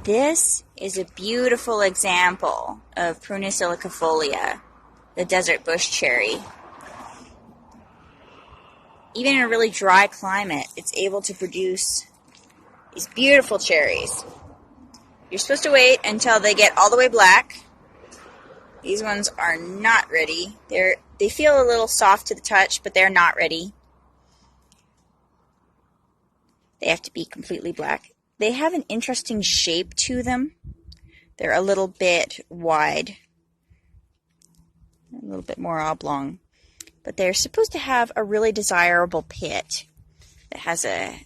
This is a beautiful example of Prunus illicafolia, the desert bush cherry. Even in a really dry climate, it's able to produce these beautiful cherries. You're supposed to wait until they get all the way black. These ones are not ready. They feel a little soft to the touch, but they're not ready. They have to be completely black. They have an interesting shape to them. They're a little bit wide, a little bit more oblong. But they're supposed to have a really desirable pit that has a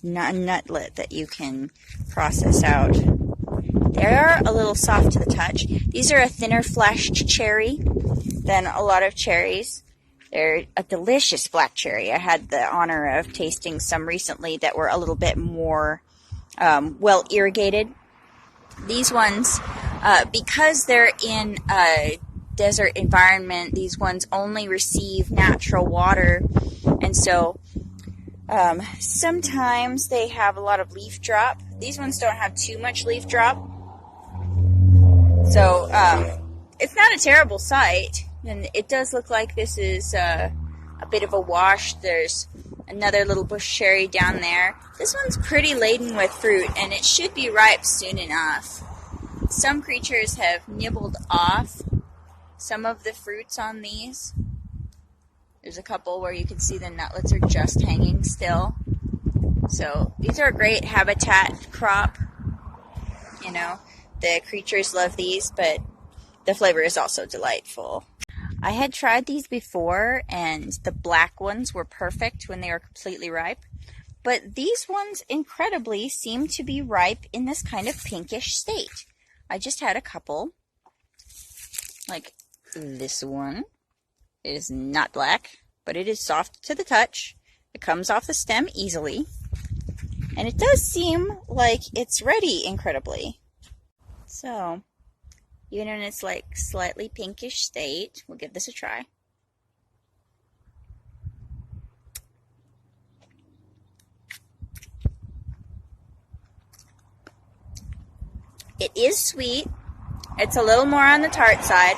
nutlet that you can process out. They are a little soft to the touch. These are a thinner fleshed cherry than a lot of cherries. They're a delicious black cherry. I had the honor of tasting some recently that were a little bit more well irrigated. These ones, because they're in a desert environment, these ones only receive natural water, and so sometimes they have a lot of leaf drop. These ones don't have too much leaf drop, so it's not a terrible sight. And it does look like this is a bit of a wash. There's another little bush cherry down there. This one's pretty laden with fruit, and it should be ripe soon enough. Some creatures have nibbled off some of the fruits on these. There's a couple where you can see the nutlets are just hanging still. So these are a great habitat crop. You know, the creatures love these, but the flavor is also delightful. I had tried these before, and the black ones were perfect when they were completely ripe. But these ones, incredibly, seem to be ripe in this kind of pinkish state. I just had a couple, like this one. It is not black, but it is soft to the touch. It comes off the stem easily. And it does seem like it's ready incredibly. So, even in its like slightly pinkish state, we'll give this a try. It is sweet. It's a little more on the tart side.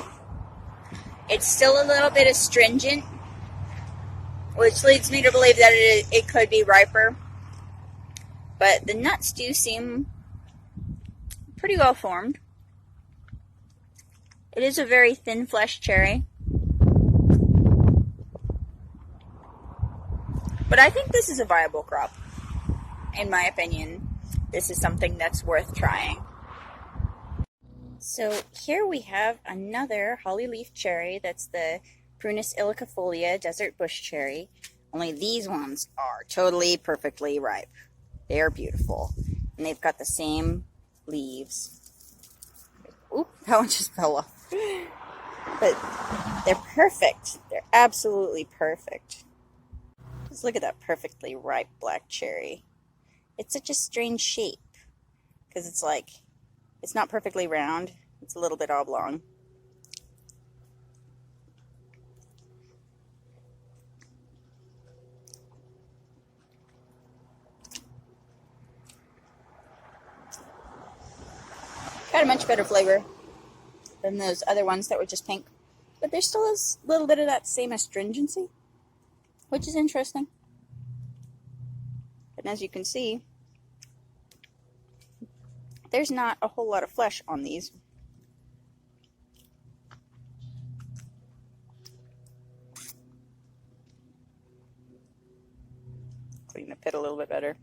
It's still a little bit astringent, which leads me to believe that it could be riper. But the nuts do seem pretty well formed. It is a very thin fleshed cherry. But I think this is a viable crop. In my opinion, this is something that's worth trying. So here we have another holly leaf cherry. That's the Prunus illicafolia desert bush cherry. Only these ones are totally perfectly ripe. They are beautiful. And they've got the same leaves. Oop, that one just fell off. But they're perfect. They're absolutely perfect. Just look at that perfectly ripe black cherry. It's such a strange shape because it's like, it's not perfectly round. It's a little bit oblong. Got a much better flavor than those other ones that were just pink. But there still is a little bit of that same astringency, which is interesting. And as you can see, there's not a whole lot of flesh on these. Clean the pit a little bit better.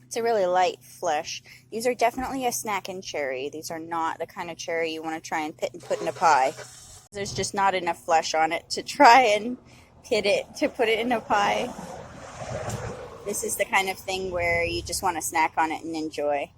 It's a really light flesh. These are definitely a snacking cherry. These are not the kind of cherry you want to try and put in a pie. There's just not enough flesh on it to try and put it in a pie. This is the kind of thing where you just want to snack on it and enjoy.